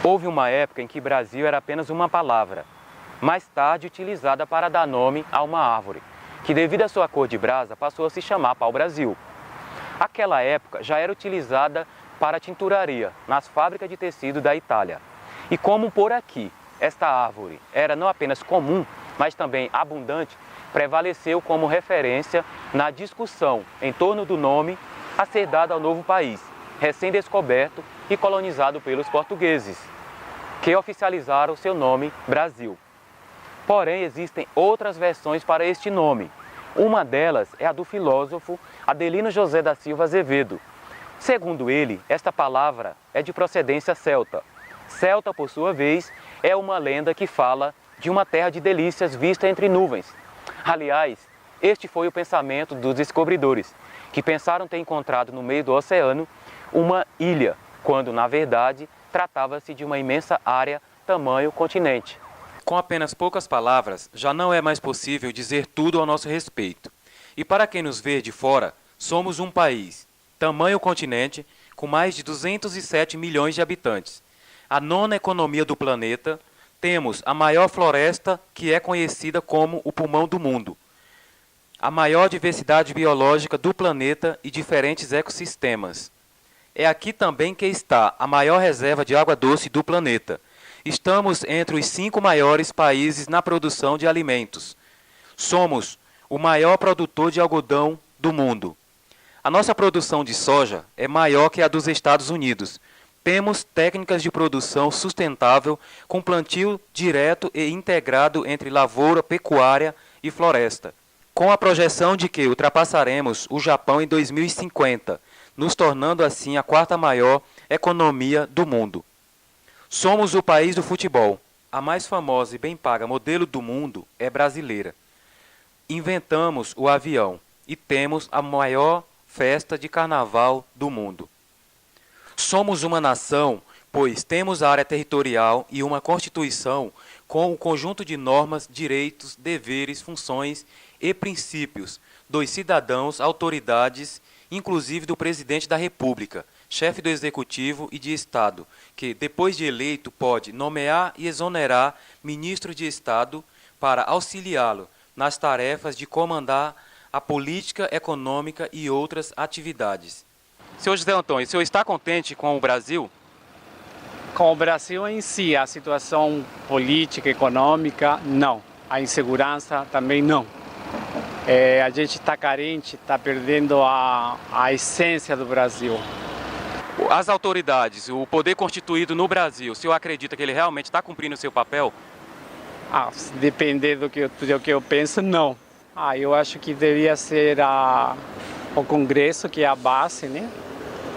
Houve uma época em que Brasil era apenas uma palavra, mais tarde utilizada para dar nome a uma árvore, que devido à sua cor de brasa passou a se chamar pau-brasil. Aquela época já era utilizada para tinturaria nas fábricas de tecido da Itália. E como por aqui esta árvore era não apenas comum, mas também abundante, prevaleceu como referência na discussão em torno do nome a ser dado ao novo país, recém-descoberto e colonizado pelos portugueses, que oficializaram seu nome Brasil. Porém, existem outras versões para este nome. Uma delas é a do filósofo Adelino José da Silva Azevedo. Segundo ele, esta palavra é de procedência celta. Celta, por sua vez, é uma lenda que fala de uma terra de delícias vista entre nuvens. Aliás, este foi o pensamento dos descobridores, que pensaram ter encontrado no meio do oceano uma ilha, quando, na verdade, tratava-se de uma imensa área tamanho continente. Com apenas poucas palavras, já não é mais possível dizer tudo ao nosso respeito. E para quem nos vê de fora, somos um país, tamanho continente, com mais de 207 milhões de habitantes. A nona economia do planeta, temos a maior floresta, que é conhecida como o pulmão do mundo, a maior diversidade biológica do planeta e diferentes ecossistemas. É aqui também que está a maior reserva de água doce do planeta. Estamos entre os 5 maiores países na produção de alimentos. Somos o maior produtor de algodão do mundo. A nossa produção de soja é maior que a dos Estados Unidos. Temos técnicas de produção sustentável com plantio direto e integrado entre lavoura, pecuária e floresta, com a projeção de que ultrapassaremos o Japão em 2050, nos tornando assim a 4ª maior economia do mundo. Somos o país do futebol. A mais famosa e bem paga modelo do mundo é brasileira. Inventamos o avião e temos a maior festa de carnaval do mundo. Somos uma nação, pois temos a área territorial e uma Constituição com um conjunto de normas, direitos, deveres, funções e princípios dos cidadãos, autoridades, inclusive do presidente da República, chefe do Executivo e de Estado, que, depois de eleito, pode nomear e exonerar ministro de Estado para auxiliá-lo nas tarefas de comandar a política econômica e outras atividades. Senhor José Antônio, o senhor está contente com o Brasil? Com o Brasil em si, a situação política, econômica, não. A insegurança também não. A gente está carente, está perdendo a essência do Brasil. As autoridades, o poder constituído no Brasil, o senhor acredita que ele realmente está cumprindo o seu papel? Se depender do que eu penso, não. Eu acho que deveria ser o Congresso, que é a base, né?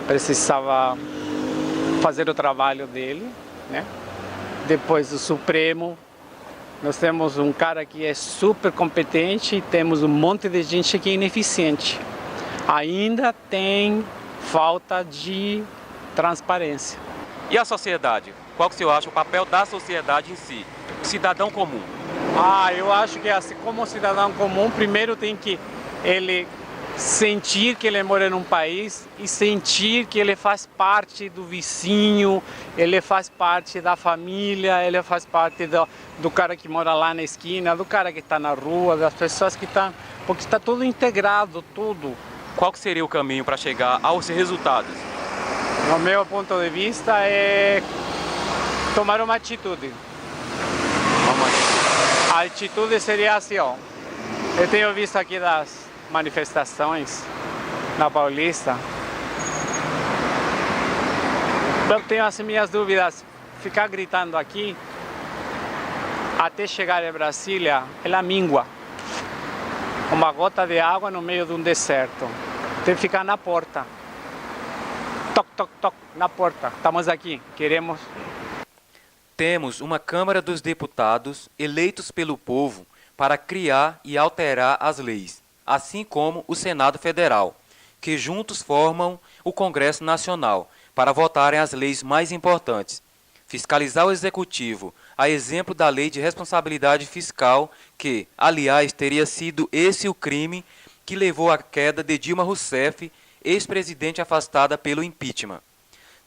Precisava fazer o trabalho dele, né? Depois o Supremo. Nós temos um cara que é super competente e temos um monte de gente que é ineficiente. Ainda tem falta de transparência. E a sociedade? Qual que o senhor acha o papel da sociedade em si? O cidadão comum. Eu acho que assim como cidadão comum, primeiro tem que ele sentir que ele mora num país e sentir que ele faz parte do vizinho, ele faz parte da família, ele faz parte do cara que mora lá na esquina, do cara que está na rua, das pessoas que estão... Porque está tudo integrado, tudo. Qual que seria o caminho para chegar aos resultados? No meu ponto de vista é tomar uma atitude. A atitude seria assim, ó. Eu tenho visto aqui das manifestações na Paulista. Eu tenho as minhas dúvidas. Ficar gritando aqui até chegar em Brasília, ela mingua. Uma gota de água no meio de um deserto. Tem que ficar na porta. Toc, toc, toc, na porta. Estamos aqui, queremos. Temos uma Câmara dos Deputados eleitos pelo povo para criar e alterar as leis, assim como o Senado Federal, que juntos formam o Congresso Nacional para votarem as leis mais importantes. Fiscalizar o Executivo, a exemplo da Lei de Responsabilidade Fiscal, que, aliás, teria sido esse o crime que levou à queda de Dilma Rousseff, ex-presidente afastada pelo impeachment.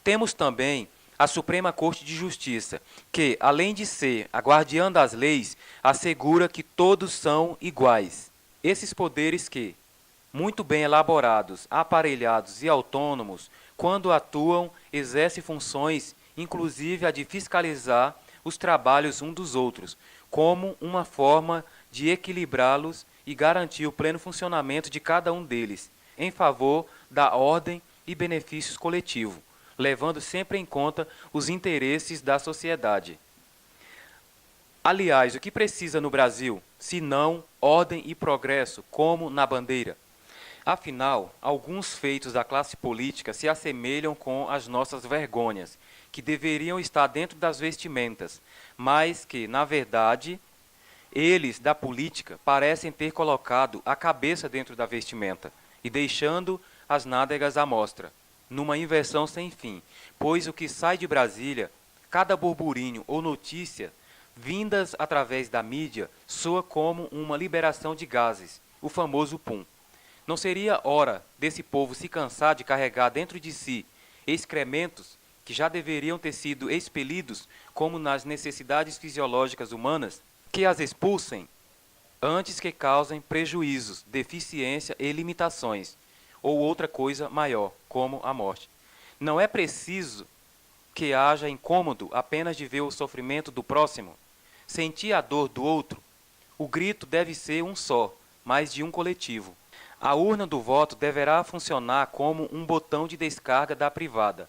Temos também a Suprema Corte de Justiça, que, além de ser a guardiã das leis, assegura que todos são iguais. Esses poderes que, muito bem elaborados, aparelhados e autônomos, quando atuam, exercem funções, inclusive a de fiscalizar os trabalhos uns dos outros, como uma forma de equilibrá-los e garantir o pleno funcionamento de cada um deles, em favor da ordem e benefícios coletivos, levando sempre em conta os interesses da sociedade. Aliás, o que precisa no Brasil, se não ordem e progresso, como na bandeira? Afinal, alguns feitos da classe política se assemelham com as nossas vergonhas, que deveriam estar dentro das vestimentas, mas que, na verdade, eles, da política, parecem ter colocado a cabeça dentro da vestimenta e deixando as nádegas à mostra, numa inversão sem fim, pois o que sai de Brasília, cada burburinho ou notícia, vindas através da mídia, soa como uma liberação de gases, o famoso pum. Não seria hora desse povo se cansar de carregar dentro de si excrementos que já deveriam ter sido expelidos como nas necessidades fisiológicas humanas, que as expulsem antes que causem prejuízos, deficiência e limitações, ou outra coisa maior, como a morte. Não é preciso que haja incômodo apenas de ver o sofrimento do próximo, sentir a dor do outro. O grito deve ser um só, mas de um coletivo. A urna do voto deverá funcionar como um botão de descarga da privada,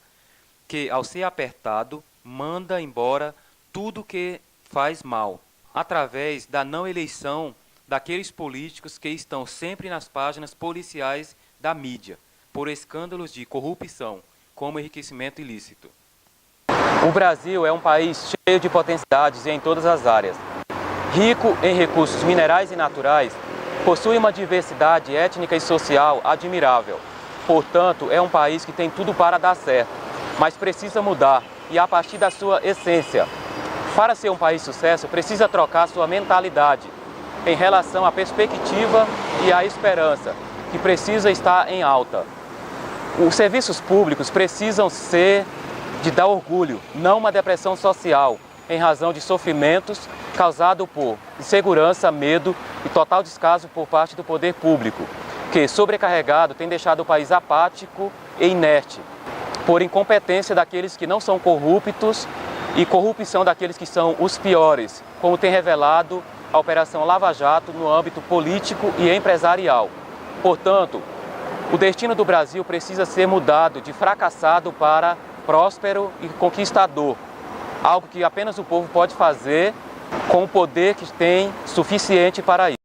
que, ao ser apertado, manda embora tudo que faz mal, através da não eleição daqueles políticos que estão sempre nas páginas policiais da mídia, por escândalos de corrupção, como enriquecimento ilícito. O Brasil é um país cheio de potencialidades em todas as áreas. Rico em recursos minerais e naturais, possui uma diversidade étnica e social admirável. Portanto, é um país que tem tudo para dar certo, mas precisa mudar, e a partir da sua essência. Para ser um país de sucesso, precisa trocar sua mentalidade em relação à perspectiva e à esperança, que precisa estar em alta. Os serviços públicos precisam ser de dar orgulho, não uma depressão social, em razão de sofrimentos causados por insegurança, medo e total descaso por parte do poder público, que, sobrecarregado, tem deixado o país apático e inerte, por incompetência daqueles que não são corruptos e corrupção daqueles que são os piores, como tem revelado a Operação Lava Jato no âmbito político e empresarial. Portanto, o destino do Brasil precisa ser mudado de fracassado para próspero e conquistador, algo que apenas o povo pode fazer com o poder que tem suficiente para isso.